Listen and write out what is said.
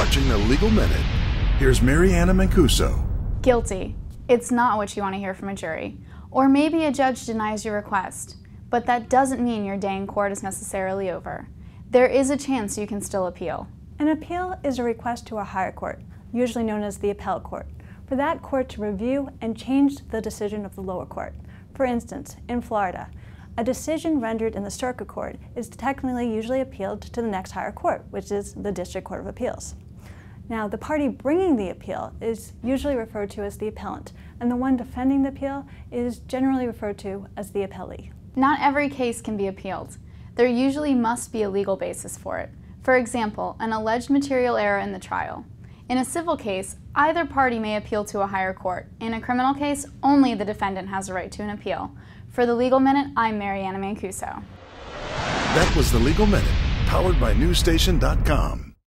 watching the Legal Minute. Here's Mariana Mancuso. Guilty. It's not what you want to hear from a jury. Or maybe a judge denies your request. But that doesn't mean your day in court is necessarily over. There is a chance you can still appeal. An appeal is a request to a higher court, usually known as the appellate court, for that court to review and change the decision of the lower court. For instance, in Florida, a decision rendered in the circuit court is technically usually appealed to the next higher court, which is the District Court of Appeals. Now, the party bringing the appeal is usually referred to as the appellant, and the one defending the appeal is generally referred to as the appellee. Not every case can be appealed. There usually must be a legal basis for it. For example, an alleged material error in the trial. In a civil case, either party may appeal to a higher court. In a criminal case, only the defendant has a right to an appeal. For the Legal Minute, I'm Mariana Mancuso. That was the Legal Minute, powered by NewStation.com.